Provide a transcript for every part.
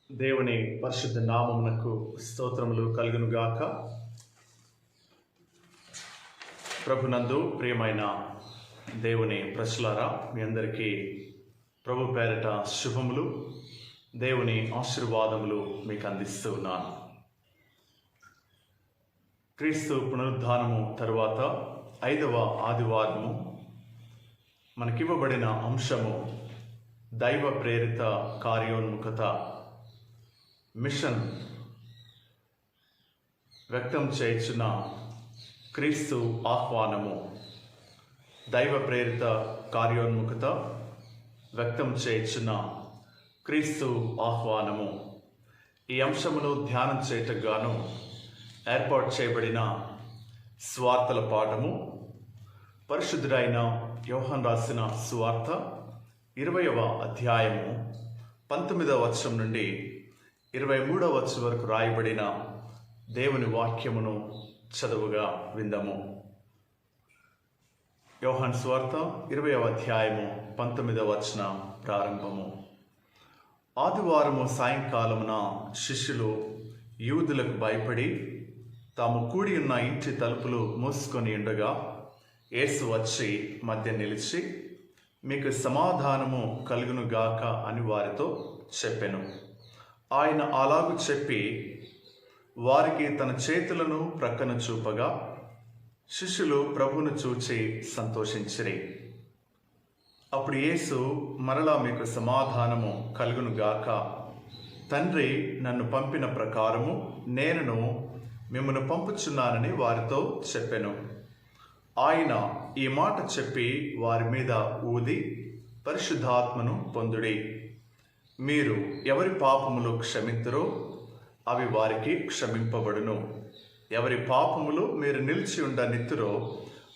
దేవుని పరిశుద్ధ నామమునకు స్తోత్రములు కలుగును గాక. ప్రభునందు ప్రియమైన దేవుని ప్రజలారా, మీ అందరికీ ప్రభు పేరట శుభములు, దేవుని ఆశీర్వాదములు మీకు అందిస్తూ ఉన్నాను. క్రీస్తు పునరుద్ధానము తరువాత 5వ ఆదివారము మనకివ్వబడిన అంశము దైవ ప్రేరిత కార్యోన్ముఖత, మిషన్ వ్యక్తం చేయుచున్న క్రీస్తు ఆహ్వానము. దైవ ప్రేరిత కార్యోన్ముఖత వ్యక్తం చేయుచున్న క్రీస్తు ఆహ్వానము. ఈ అంశమును ధ్యానం చేయటకు గాను ఏర్పాటు చేయబడిన సువార్తల పాఠము పరిశుద్ధుడైన యోహాను రాసిన సువార్త 20వ అధ్యాయము 19వ వచనం నుండి 23వ వచనం వరకు రాయబడిన దేవుని వాక్యమును చదువుగా విందాము. యోహాను సువార్త 20వ అధ్యాయము 19వ వచనం ప్రారంభము. ఆదివారము సాయంకాలమున శిష్యులు యూదులకు భయపడి తాము కూడి ఉన్న ఇంటి తలుపులు మూసుకొని ఉండగా యేసు వచ్చి మధ్య నిలిచి, మీకు సమాధానము కలుగునుగాక అని వారితో చెప్పెను. ఆయన అలాగు చెప్పి వారికి తన చేతులను ప్రక్కన చూపగా శిష్యులు ప్రభువును చూచి సంతోషించిరి. అప్పుడు యేసు మరలా, మీకు సమాధానము కలుగునుగాక. తండ్రి నన్ను పంపిన ప్రకారము నేనును మిమ్మల్ని పంపుచున్నానని వారితో చెప్పెను. ఆయన ఈ మాట చెప్పి వారి మీద ఊది, పరిశుద్ధాత్మను పొందుడి. మీరు ఎవరి పాపములు క్షమింతురో అవి వారికి క్షమింపబడును. ఎవరి పాపములు మీరు నిలిచి ఉండనిత్తురో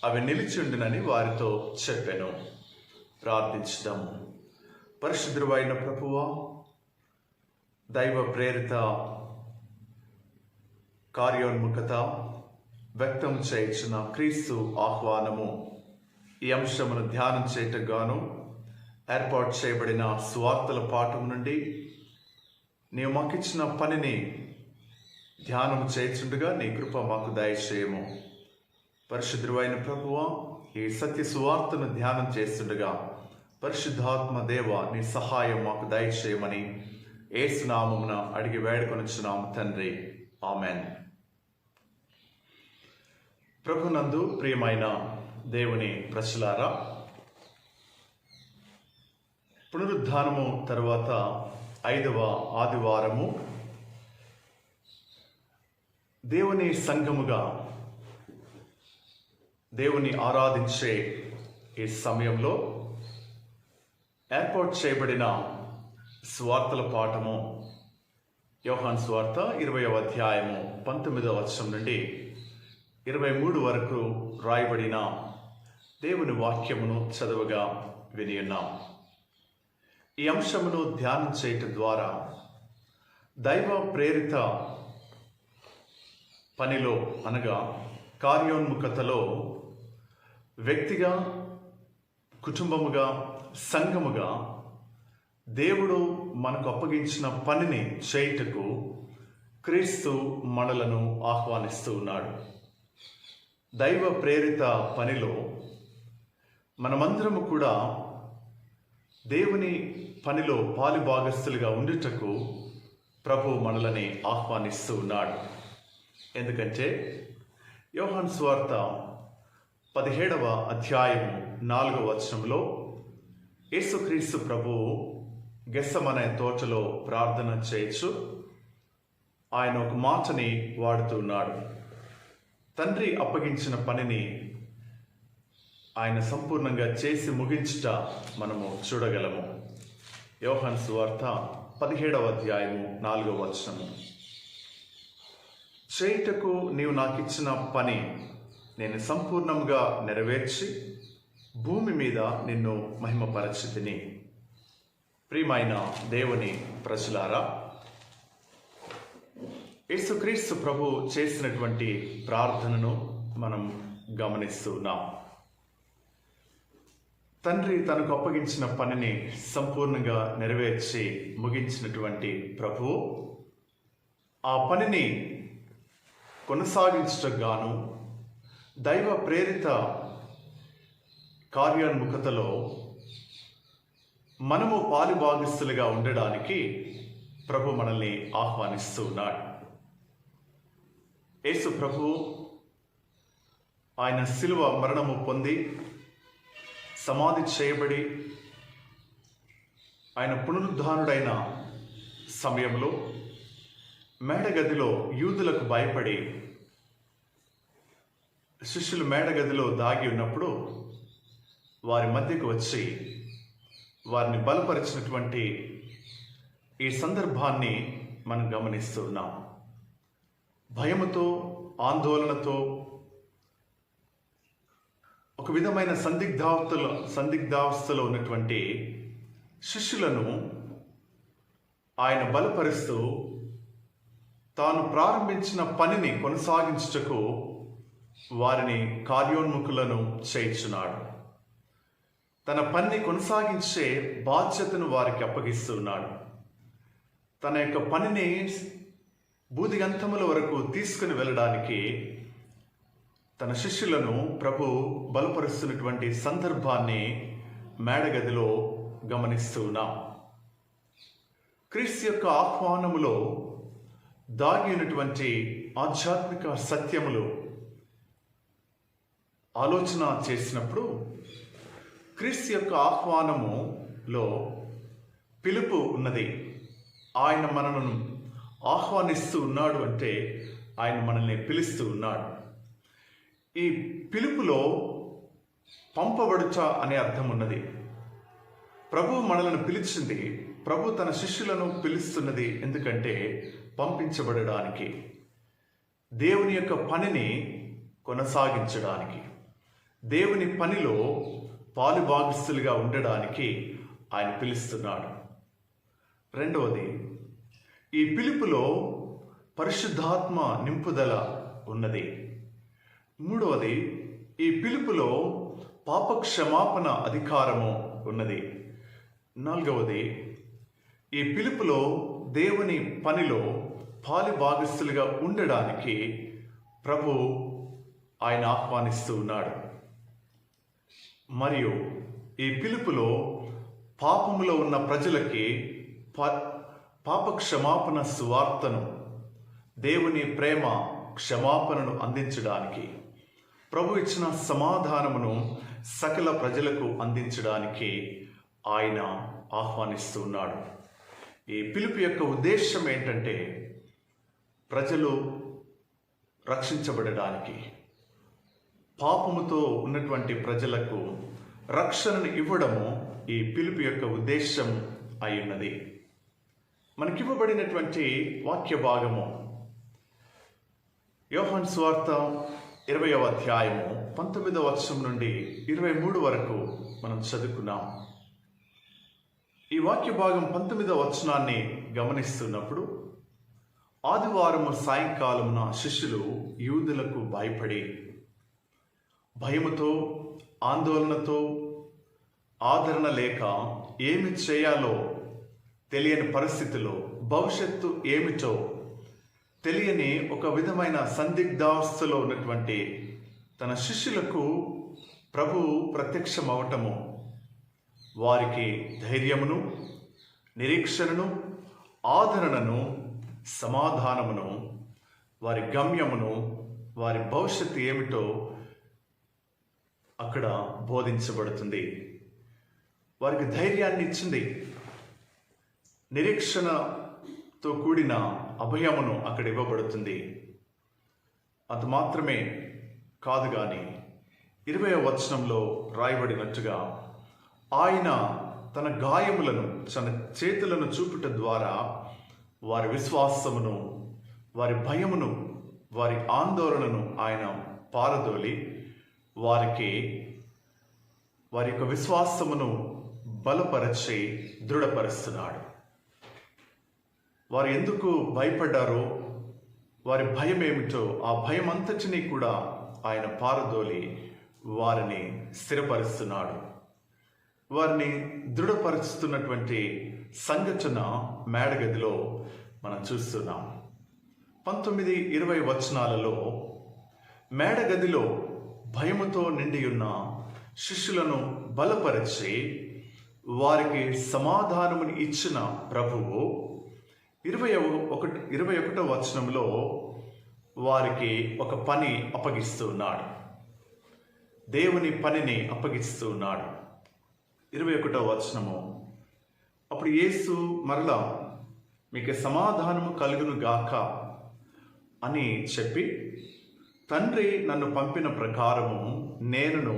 అవి నిలిచి ఉండునని వారితో చెప్పెను. ప్రార్థించుదాము. పరిశుద్ధుడైన ప్రభువా, దైవ ప్రేరిత కార్యోన్ముఖత వ్యక్తం చేయుచున్న క్రీస్తు ఆహ్వానము, ఈ అంశమును ధ్యానం చేయటకు గాను ఏర్పాటు చేయబడిన సువార్తల పాఠం నుండి నీవు మాకిచ్చిన పనిని ధ్యానం చేయుచుండగా నీ కృప మాకు దయచేయము. పరిశుద్ధుడైన ప్రభువా, ఈ సత్య సువార్తను ధ్యానం చేస్తుండగా పరిశుద్ధాత్మ దేవ నీ సహాయం మాకు దయచేయమని యేసు నామమున అడిగి వేడుకొనుచున్నాము తండ్రి, ఆమెన్. ప్రభునందు ప్రియమైన దేవుని ప్రజలారా, పునరుద్ధానము తరువాత 5వ ఆదివారము దేవుని సంఘముగా దేవుని ఆరాధించే ఈ సమయంలో ఏర్పాటు చేయబడిన సువార్తల పాఠము యోహాను సువార్త 20వ అధ్యాయము 19వ వచనం నుండి 23 వరకు రాయబడిన దేవుని వాక్యమును చదువుగా విని ఉన్నాం. ఈ అంశమును ధ్యానం చేయటం ద్వారా దైవ ప్రేరిత పనిలో అనగా కార్యోన్ముఖతలో వ్యక్తిగా, కుటుంబముగా, సంఘముగా దేవుడు మనకు అప్పగించిన పనిని చేయుటకు క్రీస్తు మనలను ఆహ్వానిస్తూ ఉన్నాడు. దైవ ప్రేరిత పనిలో మనమందరము కూడా దేవుని పనిలో పాలుభాగస్తులుగా ఉండుటకు ప్రభు మనలని ఆహ్వానిస్తూ ఉన్నాడు. ఎందుకంటే యోహాను సువార్త 17వ అధ్యాయము 4వ వచనంలో యేసుక్రీస్తు ప్రభువు గెత్సెమనే తోటలో ప్రార్థన చేయొచ్చు ఆయన ఒక మాటని వాడుతున్నాడు. తండ్రి అప్పగించిన పనిని ఆయన సంపూర్ణంగా చేసి ముగించుట మనము చూడగలము. యోహాను సువార్త 17వ అధ్యాయము 4వ వచనము. చేయుటకు నీవు నాకిచ్చిన పని నేను సంపూర్ణంగా నెరవేర్చి భూమి మీద నిన్ను మహిమపరచితిని. ప్రియమైన దేవుని ప్రజలారా, యేసుక్రీస్తు ప్రభు చేసినటువంటి ప్రార్థనను మనం గమనిస్తున్నాం. తండ్రి తనకు అప్పగించిన పనిని సంపూర్ణంగా నెరవేర్చి ముగించినటువంటి ప్రభువు ఆ పనిని కొనసాగించటకు గాను దైవ ప్రేరిత కార్యోన్ముఖతలో మనము పాలుభాగస్తులుగా ఉండడానికి ప్రభు మనల్ని ఆహ్వానిస్తూ ఉన్నాడు. యేసు ప్రభు ఆయన శిలువ మరణము పొంది సమాధి చేయబడి ఆయన పునరుద్ధానుడైన సమయంలో మేడగదిలో యూదులకు భయపడి శిష్యులు మేడగదిలో దాగి ఉన్నప్పుడు వారి మధ్యకు వచ్చి వారిని బలపరిచినటువంటి ఈ సందర్భాన్ని మనం గమనిస్తూ ఉన్నాం. భయముతో, ఆందోళనతో, ఒక విధమైన సందిగ్ధావస్థలో ఉన్నటువంటి శిష్యులను ఆయన బలపరుస్తూ తాను ప్రారంభించిన పనిని కొనసాగించుటకు వారిని కార్యోన్ముఖులను చేయించున్నాడు. తన పనిని కొనసాగించే బాధ్యతను వారికి అప్పగిస్తున్నాడు. తన యొక్క పనిని బూదిగంతముల వరకు తీసుకుని వెళ్ళడానికి తన శిష్యులను ప్రభు బలపరుస్తున్నటువంటి సందర్భాన్ని మేడగదిలో గమనిస్తూ ఉన్నాం. క్రీస్తు యొక్క ఆహ్వానములో దాగి ఉన్నటువంటి ఆధ్యాత్మిక సత్యములు ఆలోచన చేసినప్పుడు క్రీస్తు యొక్క ఆహ్వానములో పిలుపు ఉన్నది. ఆయన మనలను ఆహ్వానిస్తూ ఉన్నాడు అంటే ఆయన మనల్ని పిలుస్తూ ఉన్నాడు. ఈ పిలుపులో పంపబడుట అనే అర్థం ఉన్నది. ప్రభు మనలను పిలిచింది, ప్రభు తన శిష్యులను పిలుస్తున్నది ఎందుకంటే పంపించబడడానికి, దేవుని యొక్క పనిని కొనసాగించడానికి, దేవుని పనిలో పాలుభాగస్తులుగా ఉండడానికి ఆయన పిలుస్తున్నాడు. రెండవది, ఈ పిలుపులో పరిశుద్ధాత్మ నింపుదల ఉన్నది. మూడవది, ఈ పిలుపులో పాప క్షమాపణ అధికారము ఉన్నది. నాలుగవది, ఈ పిలుపులో దేవుని పనిలో పాలుభాగస్తులుగా ఉండడానికి ప్రభు ఆయన ఆహ్వానిస్తూ ఉన్నాడు. మరియు ఈ పిలుపులో పాపములో ఉన్న ప్రజలకి పాప క్షమాపణ సువార్తను, దేవుని ప్రేమ క్షమాపణను అందించడానికి, ప్రభు ఇచ్చిన సమాధానమును సకల ప్రజలకు అందించడానికి ఆయన ఆహ్వానిస్తూ ఉన్నాడు. ఈ పిలుపు యొక్క ఉద్దేశం ఏంటంటే ప్రజలు రక్షించబడడానికి, పాపముతో ఉన్నటువంటి ప్రజలకు రక్షణను ఇవ్వడము ఈ పిలుపు యొక్క ఉద్దేశం అయి ఉన్నది. మనకివ్వబడినటువంటి వాక్య భాగము యోహాను సువార్త 20వ అధ్యాయము 19వ వచనం నుండి 23 వరకు మనం చదువుకున్నాం. ఈ వాక్య భాగం 19వ వచనాన్ని గమనిస్తున్నప్పుడు, ఆదివారము సాయంకాలమున శిష్యులు యూదులకు భయపడి భయముతో, ఆందోళనతో, ఆదరణ లేక ఏమి చేయాలో తెలియని పరిస్థితిలో, భవిష్యత్తు ఏమిటో తెలియని ఒక విధమైన సందిగ్ధావస్థలో ఉన్నటువంటి తన శిష్యులకు ప్రభువు ప్రత్యక్షమవటము వారికి ధైర్యమును, నిరీక్షణను, ఆదరణను, సమాధానమును, వారి గమ్యమును, వారి భవిష్యత్తు ఏమిటో అక్కడ బోధించబడుతుంది. వారికి ధైర్యాన్ని ఇచ్చింది. నిరీక్షణతో కూడిన అభయమును అక్కడ ఇవ్వబడుతుంది. అది మాత్రమే కాదు కానీ 20వ వచనంలో రాయబడినట్టుగా ఆయన తన గాయములను, తన చేతులను చూపుట ద్వారా వారి విశ్వాసమును, వారి భయమును, వారి ఆందోళనను ఆయన పారదోలి వారి యొక్క విశ్వాసమును బలపరచి దృఢపరుస్తున్నాడు. వారు ఎందుకు భయపడ్డారో, వారి భయం ఏమిటో, ఆ భయం అంతటినీ కూడా ఆయన పారదోలి వారిని స్థిరపరుస్తున్నాడు. వారిని దృఢపరుస్తున్నటువంటి సంఘటన మేడగదిలో మనం చూస్తున్నాం. 19-20 వచనాలలో మేడగదిలో భయముతో నిండి ఉన్న శిష్యులను బలపరిచి వారికి సమాధానముని ఇచ్చిన ప్రభువు 21వ వచనంలో వారికి ఒక పని అప్పగిస్తూ ఉన్నాడు. దేవుని పనిని అప్పగిస్తూ ఉన్నాడు. 21వ వచనము, అప్పుడు యేసు మరలా మీకు సమాధానము కలుగును గాక అని చెప్పి, తండ్రి నన్ను పంపిన ప్రకారము నేనును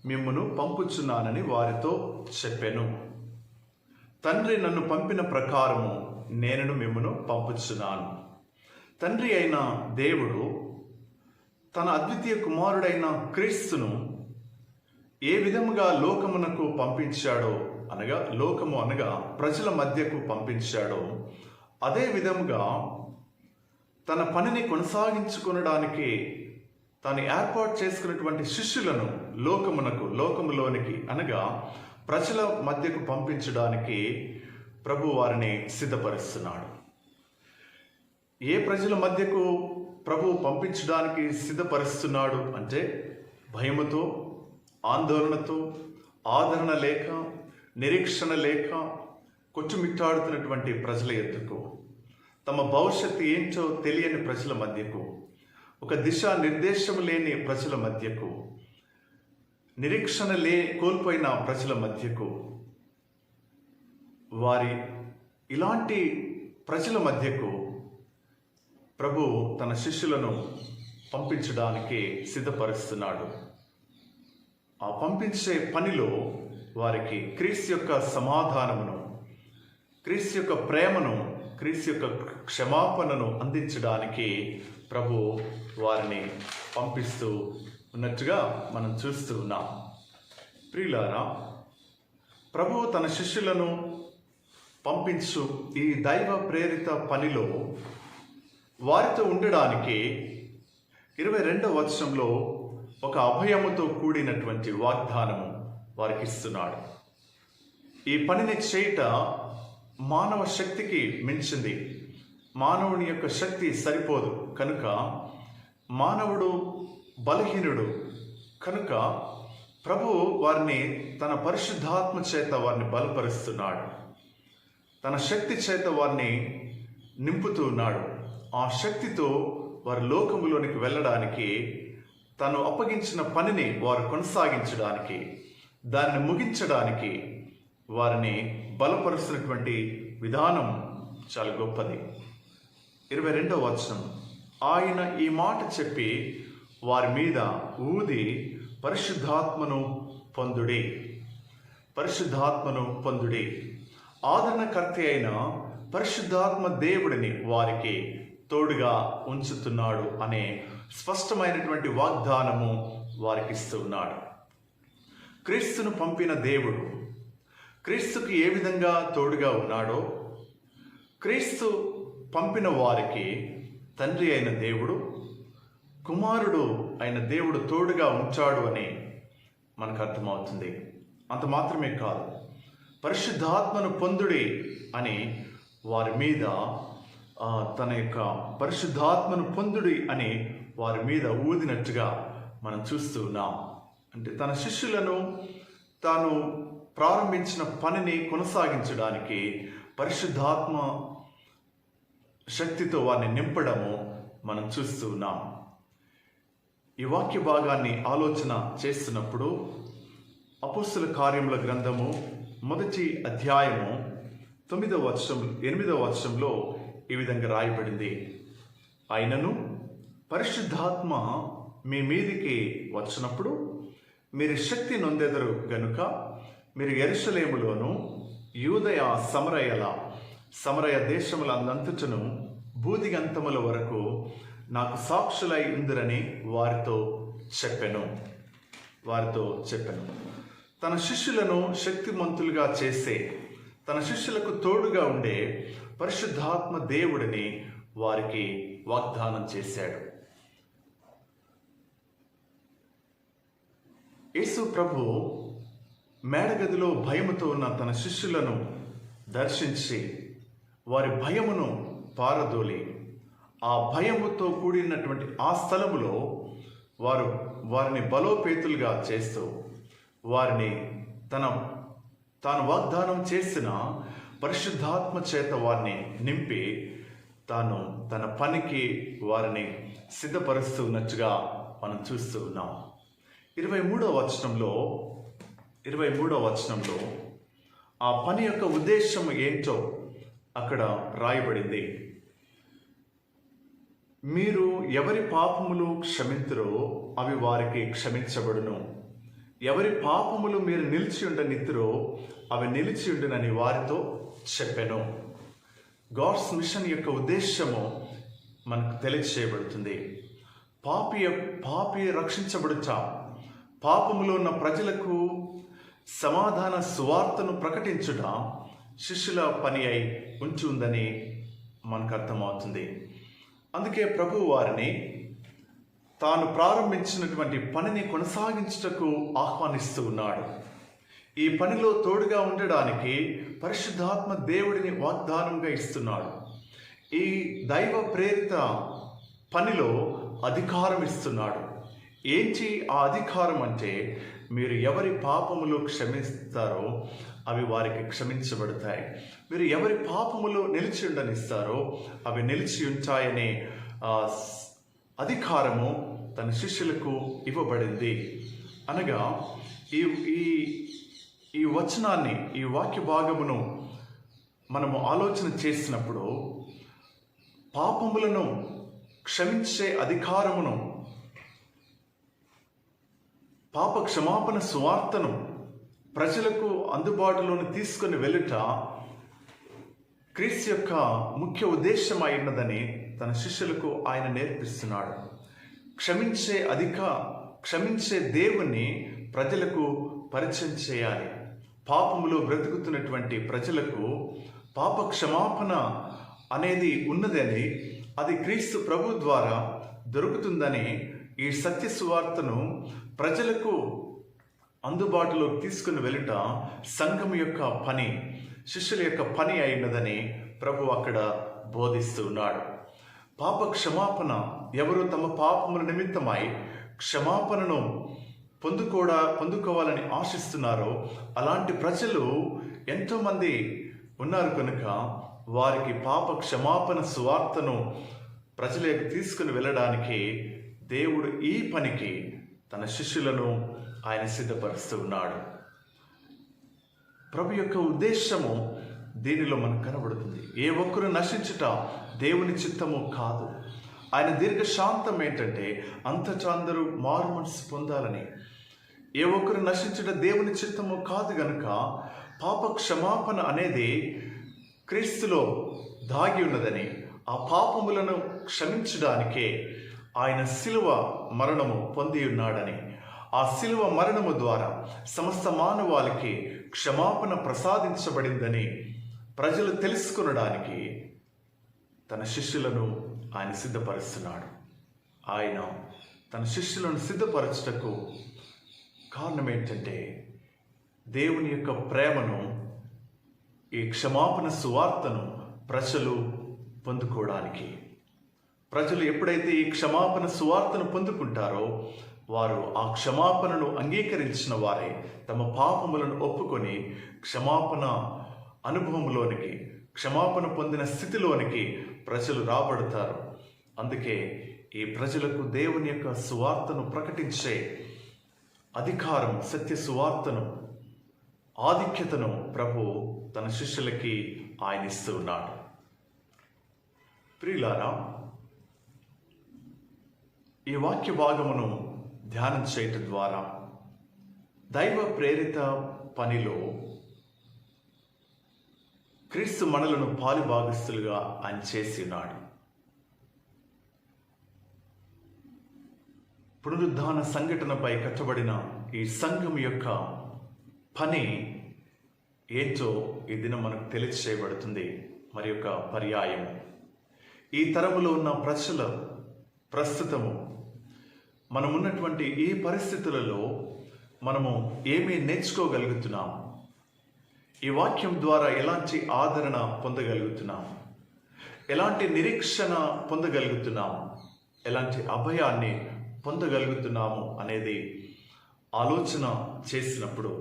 మిమ్మును పంపుచున్నానని వారితో చెప్పెను. తండ్రి నన్ను పంపిన ప్రకారము నేనును మిమ్మును పంపుచున్నాను. తండ్రి అయిన దేవుడు తన అద్వితీయ కుమారుడైన క్రీస్తును ఏ విధముగా లోకమునకు పంపించాడో, లోకము అనగా ప్రజల మధ్యకు పంపించాడో, అదే విధముగా తన పనిని కొనసాగించుకొనడానికి తాను ఏర్పాటు చేసుకున్నటువంటి శిష్యులను లోకములోనికి అనగా ప్రజల మధ్యకు పంపించడానికి ప్రభు వారిని సిద్ధపరుస్తున్నాడు. ఏ ప్రజల మధ్యకు ప్రభు పంపించడానికి సిద్ధపరుస్తున్నాడు అంటే భయముతో, ఆందోళనతో, ఆదరణ లేక, నిరీక్షణ లేక కొట్టుమిట్టాడుతున్నటువంటి ప్రజల ఎద్దుకు, తమ భవిష్యత్తు ఏంటో తెలియని ప్రజల మధ్యకు, ఒక దిశా నిర్దేశం లేని ప్రజల మధ్యకు, నిరీక్షణ కోల్పోయిన ప్రజల మధ్యకు, ఇలాంటి ప్రజల మధ్యకు ప్రభు తన శిష్యులను పంపించడానికి సిద్ధపరుస్తున్నాడు. ఆ పంపించే పనిలో వారికి క్రీస్తు యొక్క సమాధానమును, క్రీస్తు యొక్క ప్రేమను, క్రీస్తు యొక్క క్షమాపణను అందించడానికి ప్రభు వారిని పంపిస్తూ ఉన్నట్టుగా మనం చూస్తూ ఉన్నాం. ప్రియులారా, ప్రభు తన శిష్యులను పంపించు ఈ దైవ ప్రేరిత పనిలో వారితో ఉండడానికి 22వ వచనంలో ఒక అభయముతో కూడినటువంటి వాగ్దానము వారికి ఇస్తున్నాడు. ఈ పనిని చేయట మానవ శక్తికి మించింది. మానవుని యొక్క శక్తి సరిపోదు కనుక, మానవుడు బలహీనుడు కనుక ప్రభు వారిని తన పరిశుద్ధాత్మ చేత వారిని బలపరుస్తున్నాడు. తన శక్తి చేత వారిని నింపుతూ ఉన్నాడు. ఆ శక్తితో వారి లోకములోనికి వెళ్ళడానికి, తను అప్పగించిన పనిని వారు కొనసాగించడానికి, దాన్ని ముగించడానికి వారిని బలపరుస్తున్నటువంటి విధానం చాలా గొప్పది. 22వ వచనం, ఆయన ఈ మాట చెప్పి వారి మీద ఊది పరిశుద్ధాత్మను పొందుడి. పరిశుద్ధాత్మను పొందుడి. ఆదరణకర్త అయిన పరిశుద్ధాత్మ దేవుడిని వారికి తోడుగా ఉంచుతున్నాడు అనే స్పష్టమైనటువంటి వాగ్దానము వారికి ఇస్తూ ఉన్నాడు. క్రీస్తును పంపిన దేవుడు క్రీస్తుకి ఏ విధంగా తోడుగా ఉన్నాడో, క్రీస్తు పంపిన వారికి తండ్రి అయిన దేవుడు, కుమారుడు అయిన దేవుడు తోడుగా ఉంటాడు అని మనకు అర్థమవుతుంది. అంత మాత్రమే కాదు, పరిశుద్ధాత్మను పొందుడి అని వారి మీద తన యొక్క పరిశుద్ధాత్మను పొందుడి అని వారి మీద ఊదినట్టుగా మనం చూస్తూ ఉన్నాం. అంటే తన శిష్యులను తాను ప్రారంభించిన పనిని కొనసాగించడానికి పరిశుద్ధాత్మ శక్తితో వారిని నింపడము మనం చూస్తూ ఉన్నాం. ఈ వాక్య భాగాన్ని ఆలోచన చేస్తున్నప్పుడు అపోస్తలుల కార్యముల గ్రంథము 1వ అధ్యాయము 8వ వచనంలో ఈ విధంగా రాయబడింది. అయినను పరిశుద్ధాత్మ మీ మీదికి వచ్చినప్పుడు మీరు శక్తి నొందెదరు గనుక మీరు యెరూషలేములోను యూదయ సమరయ దేశములందంతటను భూదిగంతముల వరకు నాకు సాక్షులై ఉందిరని వారితో చెప్పెను. తన శిష్యులను శక్తిమంతులుగా చేసే, తన శిష్యులకు తోడుగా ఉండే పరిశుద్ధాత్మ దేవుడిని వారికి వాగ్దానం చేశాడు. యేసు ప్రభు మేడగదిలో భయముతో ఉన్న తన శిష్యులను దర్శించి వారి భయమును పారదోలి ఆ భయముతో కూడినటువంటి ఆ స్థలములో వారిని బలోపేతులుగా చేస్తూ వారిని తాను వాగ్దానం చేసిన పరిశుద్ధాత్మ చేత వారిని నింపి తాను తన పనికి వారిని సిద్ధపరుస్తూ ఉన్నట్టుగా మనం చూస్తూ ఉన్నాం. 23వ వచనంలో ఆ పని యొక్క ఉద్దేశం ఏంటో అక్కడ రాయబడింది. మీరు ఎవరి పాపములు క్షమింతురో అవి వారికి క్షమించబడును, ఎవరి పాపములు మీరు నిలిచి ఉండనిత్తురో అవి నిలిచి ఉండునని వారితో చెప్పెను. గాడ్స్ మిషన్ యొక్క ఉద్దేశము మనకు తెలియచేయబడుతుంది. పాపి రక్షించబడుట, పాపములో ఉన్న ప్రజలకు సమాధాన సువార్తను ప్రకటించుట శిష్యుల పని అయి ఉంచుందని మనకు అర్థమవుతుంది. అందుకే ప్రభు వారిని తాను ప్రారంభించినటువంటి పనిని కొనసాగించుటకు ఆహ్వానిస్తూ ఉన్నాడు. ఈ పనిలో తోడుగా ఉండడానికి పరిశుద్ధాత్మ దేవుడిని వాగ్దానంగా ఇస్తున్నాడు. ఈ దైవ ప్రేరిత పనిలో అధికారం ఇస్తున్నాడు. ఏంటి ఆ అధికారం అంటే, మీరు ఎవరి పాపములు క్షమిస్తారో అవి వారికి క్షమించబడతాయి, మీరు ఎవరి పాపములు నిలిచి ఉండనిస్తారో అవి నిలిచి ఉంటాయనే అధికారము తన శిష్యులకు ఇవ్వబడింది. అనగా ఈ వచనాన్ని, ఈ వాక్య భాగమును మనము ఆలోచన చేసినప్పుడు పాపములను క్షమించే అధికారమును, పాప క్షమాపణ సువార్తను ప్రజలకు అందుబాటులోకి తీసుకొని వెళ్ళుట క్రీస్తు యొక్క ముఖ్య ఉద్దేశం అయినదని తన శిష్యులకు ఆయన నేర్పిస్తున్నాడు. క్షమించే దేవుణ్ణి ప్రజలకు పరిచయం చేయాలి. పాపములో బ్రతుకుతున్నటువంటి ప్రజలకు పాప క్షమాపణ అనేది ఉన్నదని, అది క్రీస్తు ప్రభు ద్వారా దొరుకుతుందని ఈ సత్య సువార్తను ప్రజలకు అందుబాటులో తీసుకుని వెళ్ళుట సంఘం యొక్క పని, శిష్యుల యొక్క పని అయినదని ప్రభు అక్కడ బోధిస్తూ ఉన్నాడు. పాప క్షమాపణ, ఎవరు తమ పాపముల నిమిత్తమై క్షమాపణను పొందుకోవాలని ఆశిస్తున్నారో అలాంటి ప్రజలు ఎంతోమంది ఉన్నారు కనుక వారికి పాప క్షమాపణ సువార్తను ప్రజలకు తీసుకుని వెళ్ళడానికి దేవుడు ఈ పనికి తన శిష్యులను ఆయన సిద్ధపరుస్తూ ఉన్నాడు. ప్రభు యొక్క ఉద్దేశము దీనిలో మనకు కనబడుతుంది. ఏ ఒక్కరు నశించుట దేవుని చిత్తము కాదు. ఆయన దీర్ఘశాంతం ఏంటంటే అంతటా అందరూ మారు మనసు పొందాలని. ఏ ఒక్కరు నశించుట దేవుని చిత్తము కాదు గనుక పాప క్షమాపణ అనేది క్రీస్తులో దాగి ఉన్నదని, ఆ పాపములను క్షమించడానికే ఆయన శిలువ మరణము పొంది ఉన్నాడని, ఆ శిలువ మరణము ద్వారా సమస్త మానవాళికి క్షమాపణ ప్రసాదించబడిందని ప్రజలు తెలుసుకొనడానికి తన శిష్యులను ఆయన సిద్ధపరుస్తున్నాడు. ఆయన తన శిష్యులను సిద్ధపరచుటకు కారణం ఏంటంటే, దేవుని యొక్క ప్రేమను, ఈ క్షమాపణ సువార్తను ప్రజలు పొందుకోవడానికి. ప్రజలు ఎప్పుడైతే ఈ క్షమాపణ సువార్తను పొందుకుంటారో వారు ఆ క్షమాపణను అంగీకరించిన వారే తమ పాపములను ఒప్పుకొని క్షమాపణ అనుభవంలోనికి, క్షమాపణ పొందిన స్థితిలోనికి ప్రజలు రాబడతారు. అందుకే ఈ ప్రజలకు దేవుని యొక్క సువార్తను ప్రకటించే అధికారం, సత్య సువార్తను, ఆధిక్యతను ప్రభు తన శిష్యులకి ఆయన ఇస్తూ ఉన్నాడు. ప్రియులారా, ఈ వాక్య భాగమును ధ్యానం చేయటం ద్వారా దైవ ప్రేరిత పనిలో క్రీస్తు మనలను పాలుభాగస్తులుగా ఆయన చేసి ఉన్నాడు. పునరుద్ధాన సంఘటనపై కట్టబడిన ఈ సంఘం యొక్క పని ఏంటో ఈ దినం మనకు తెలియచేయబడుతుంది. మరి యొక్క పర్యాయం, ఈ తరములో ఉన్న ప్రస్తుతము మనమున్నటువంటి ఈ పరిస్థితులలో మనము ఏమి నేర్చుకోగలుగుతున్నాం? ఈ వాక్యం ద్వారా ఎలాంటి ఆదరణ పొందగలుగుతున్నాం? ఎలాంటి నిరీక్షణ పొందగలుగుతున్నాం? ఎలాంటి అభయాన్ని పొందగలుగుతున్నాము అనేది ఆలోచన చేసినప్పుడు,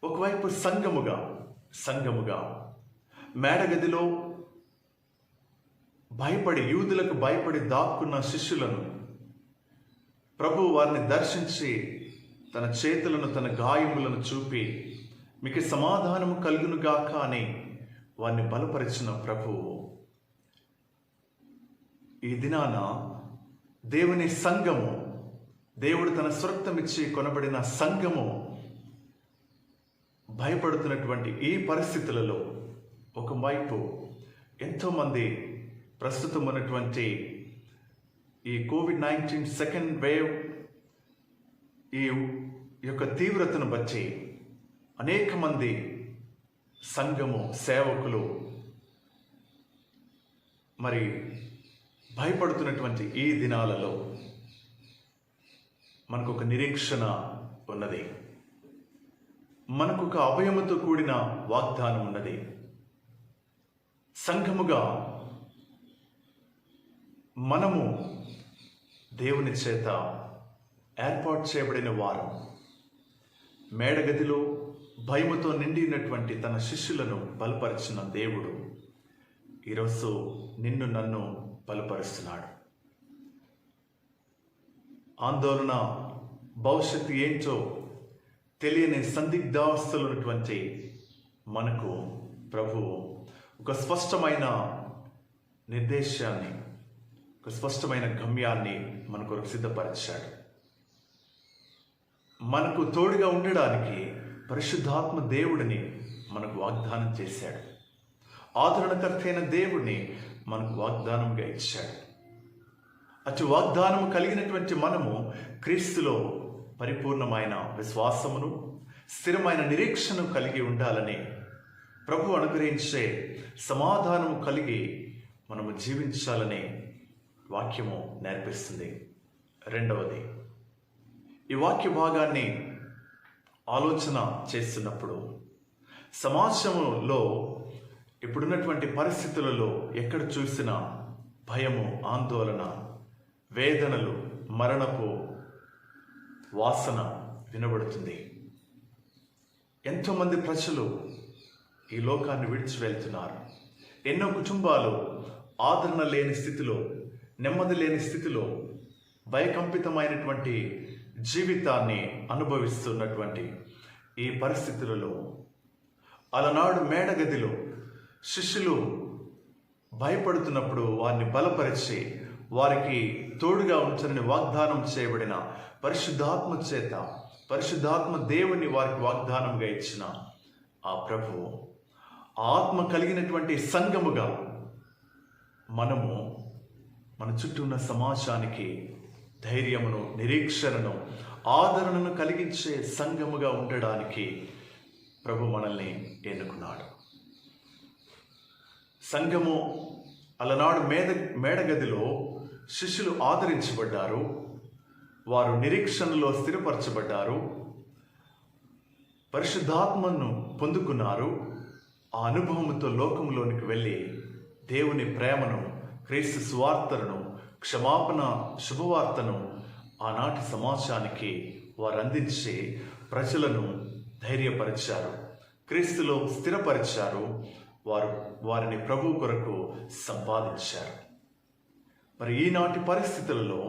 ఒకవైపు సంఘముగా మేడగదిలో యూదులకు భయపడి దాక్కున్న శిష్యులను ప్రభు వారిని దర్శించి తన చేతులను, తన గాయములను చూపి మీకు సమాధానము కలుగునుగాక అని వారిని బలపరిచిన ప్రభువు ఈ దినాన దేవుని సంఘము, దేవుడు తన స్వరక్తమిచ్చి కొనబడిన సంఘము భయపడుతున్నటువంటి ఈ పరిస్థితులలో ఒకవైపు ఎంతోమంది ప్రస్తుతం ఉన్నటువంటి ఈ కోవిడ్-19 సెకండ్ వేవ్ ఈ యొక్క తీవ్రతను బట్టి అనేక మంది సంఘము సేవకులు మరి భయపడుతున్నటువంటి ఈ దినాలలో మనకు ఒక నిరీక్షణ ఉన్నది. మనకు ఒక అభయముతో కూడిన వాగ్దానం ఉన్నది. సంఘముగా మనము దేవుని చేత ఏర్పాటు చేయబడిన వారం. మేడగదిలో భయముతో నిండినటువంటి తన శిష్యులను బలపరిచిన దేవుడు ఈరోజు నిన్ను నన్ను బలపరుస్తున్నాడు. ఆందోళన, భవిష్యత్తు ఏంటో తెలియని సందిగ్ధావస్థలు ఉన్నటువంటి మనకు ప్రభువు ఒక స్పష్టమైన నిర్దేశాన్ని, ఒక స్పష్టమైన గమ్యాన్ని మన కొరకు సిద్ధపరిచాడు. మనకు తోడుగా ఉండడానికి పరిశుద్ధాత్మ దేవుడిని మనకు వాగ్దానం చేశాడు. ఆదరణకర్త అయిన దేవుడిని మనకు వాగ్దానంగా ఇచ్చాడు. అటు వాగ్దానం కలిగినటువంటి మనము క్రీస్తులో పరిపూర్ణమైన విశ్వాసమును, స్థిరమైన నిరీక్షను కలిగి ఉండాలని ప్రభు అనుగ్రహించే సమాధానము కలిగి మనము జీవించాలని వాక్యము నేర్పిస్తుంది. రెండవది, ఈ వాక్య భాగాన్ని ఆలోచన చేస్తున్నప్పుడు సమాజంలో ఇప్పుడున్నటువంటి పరిస్థితులలో ఎక్కడ చూసినా భయము, ఆందోళన, వేదనలు, మరణపు వాసన వినబడుతుంది. ఎంతోమంది ప్రజలు ఈ లోకాన్ని విడిచి వెళ్తున్నారు. ఎన్నో కుటుంబాలు ఆదరణ లేని స్థితిలో, నెమ్మది లేని స్థితిలో, భయకంపితమైనటువంటి జీవితాన్ని అనుభవిస్తున్నటువంటి ఈ పరిస్థితులలో అలనాడు మేడగదిలో శిష్యులు భయపడుతున్నప్పుడు వారిని బలపరిచి వారికి తోడుగా ఉంచని వాగ్దానం చేయబడిన పరిశుద్ధాత్మ చేత, పరిశుద్ధాత్మ దేవుని వారికి వాగ్దానంగా ఇచ్చిన ఆ ప్రభువు, ఆత్మ కలిగినటువంటి సంఘముగా మనము మన చుట్టూ ఉన్న సమాజానికి ధైర్యమును, నిరీక్షణను, ఆదరణను కలిగించే సంఘముగా ఉండడానికి ప్రభు మనల్ని ఎన్నుకున్నాడు. సంఘము అలనాడు మేడగదిలో శిష్యులు ఆదరించబడ్డారు. వారు నిరీక్షణలో స్థిరపరచబడ్డారు. పరిశుద్ధాత్మను పొందుకున్నారు. ఆ అనుభవంతో లోకంలోనికి వెళ్ళి దేవుని ప్రేమను, క్రీస్తు సువార్తను, క్షమాపణ శుభవార్తను ఆనాటి సమాజానికి వారు అందించి ప్రజలను ధైర్యపరిచారు, క్రీస్తులో స్థిరపరిచారు. వారిని ప్రభు కొరకు సంపాదించారు. మరి ఈనాటి పరిస్థితులలో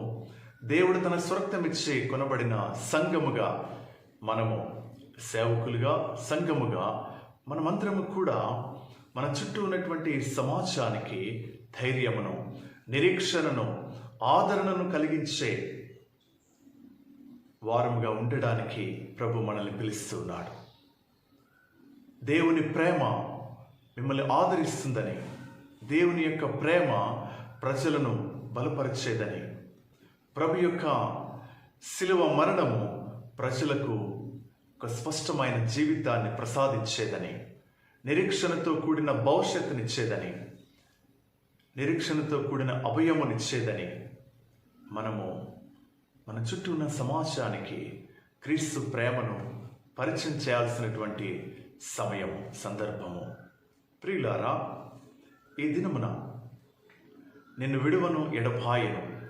దేవుడు తన స్వరక్తమిచ్చి కొనబడిన సంఘముగా మనము, సేవకులుగా, సంఘముగా మనమందరము కూడా మన చుట్టూ ఉన్నటువంటి సమాజానికి ధైర్యమును, నిరీక్షణను, ఆదరణను కలిగించే వారముగా ఉండడానికి ప్రభు మనల్ని పిలుస్తున్నాడు. దేవుని ప్రేమ మిమ్మల్ని ఆదరిస్తుందని, దేవుని యొక్క ప్రేమ ప్రజలను బలపరిచేదని, ప్రభు యొక్క శిలువ మరణము ప్రజలకు ఒక స్పష్టమైన జీవితాన్ని ప్రసాదించేదని, నిరీక్షణతో కూడిన భవిష్యత్తునిచ్చేదని, నిరీక్షణతో కూడిన అభయమునిచ్చేదని మనము మన చుట్టూ ఉన్న సమాజానికి క్రీస్తు ప్రేమను పరిచయం చేయాల్సినటువంటి సమయం, సందర్భము. ప్రియులారా, ఈ దినమున నిన్ను విడువను, ఎడబాయను,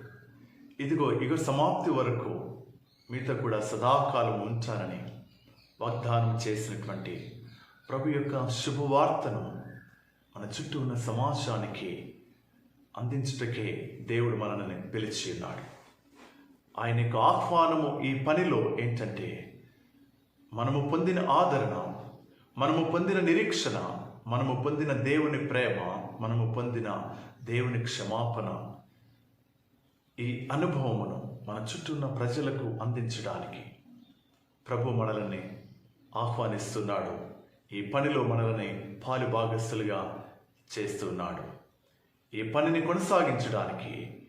ఇదిగో యుగ సమాప్తి వరకు మీతో కూడా సదాకాలం ఉంటానని వాగ్దానం చేసినటువంటి ప్రభు యొక్క శుభవార్తను మన చుట్టూ ఉన్న సమాజానికి అందించుటకే దేవుడు మనల్ని పిలిచి ఉన్నాడు. ఆయన యొక్క ఆహ్వానము ఈ పనిలో ఏంటంటే, మనము పొందిన ఆదరణ, మనము పొందిన నిరీక్షణ, మనము పొందిన దేవుని ప్రేమ, మనము పొందిన దేవుని క్షమాపణ, ఈ అనుభవమును మన చుట్టూ ఉన్న ప్రజలకు అందించడానికి ప్రభు మనల్ని ఆహ్వానిస్తున్నాడు. ఈ పనిలో మనల్ని పాలు భాగస్తులుగా చేస్తున్నాడు. ఈ పనిని కొనసాగించడానికి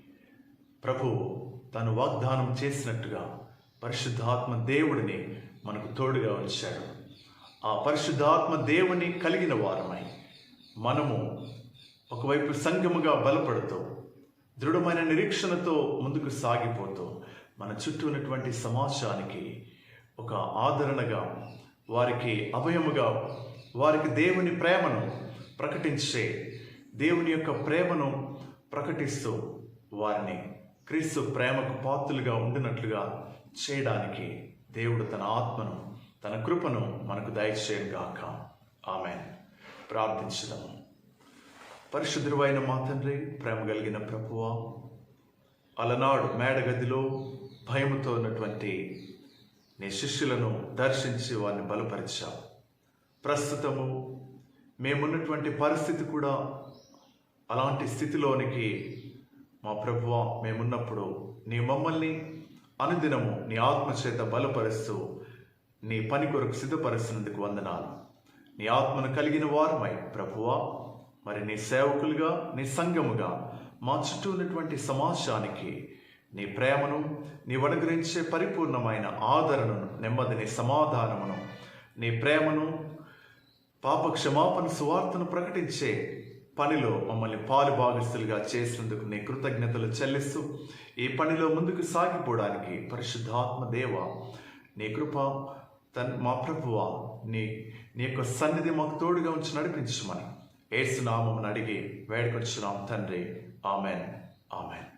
ప్రభు తను వాగ్దానం చేసినట్టుగా పరిశుద్ధాత్మ దేవుడిని మనకు తోడుగా ఉంచాడు. ఆ పరిశుద్ధాత్మ దేవుని కలిగిన వారమై మనము ఒకవైపు సంఘముగా బలపడుతూ, దృఢమైన నిరీక్షణతో ముందుకు సాగిపోతూ, మన చుట్టూ ఉన్నటువంటి సమాజానికి ఒక ఆదరణగా, వారికి అభయముగా, వారికి దేవుని ప్రేమను ప్రకటించే, దేవుని యొక్క ప్రేమను ప్రకటిస్తూ వారిని క్రీస్తు ప్రేమకు పాత్రులుగా ఉండినట్లుగా చేయడానికి దేవుడు తన ఆత్మను, తన కృపను మనకు దయచేయనుగాక. ఆమేన్. ప్రార్థించుదాము. పరిశుద్ధుడైన మా తండ్రి, ప్రేమ కలిగిన ప్రభువా, అలనాడు మేడగదిలో భయముతో ఉన్నటువంటి నీ శిష్యులను దర్శించి వారిని బలపరిచావు. ప్రస్తుతము మేమున్నటువంటి పరిస్థితి కూడా అలాంటి స్థితిలోనికి మా ప్రభువా మేమున్నప్పుడు నీ మమ్మల్ని అనుదినము నీ ఆత్మ చేత బలపరుస్తూ నీ పని కొరకు సిద్ధపరుస్తున్నందుకు వందనాలు. నీ ఆత్మను కలిగిన వారమై ప్రభువా, మరి నీ సేవకులుగా, నీ సంఘముగా మా చుట్టూ ఉన్నటువంటి సమాజానికి నీ ప్రేమను, నీవు అనుగ్రహించే పరిపూర్ణమైన ఆదరణను, నెమ్మదిని, సమాధానమును, నీ ప్రేమను, పాప క్షమాపణ సువార్తను ప్రకటించే పనిలో మమ్మల్ని పాలు భాగస్తులుగా చేసినందుకు నీ కృతజ్ఞతలు చెల్లిస్తూ, ఈ పనిలో ముందుకు సాగిపోవడానికి పరిశుద్ధాత్మ దేవ నీ కృప, మా ప్రభువా, నీ యొక్క సన్నిధి మాకు తోడుగా ఉంచి నడిపించమని యేసు నామమున అడిగి వేడుకొచ్చున్నాం తండ్రి. ఆమెన్. ఆమెన్.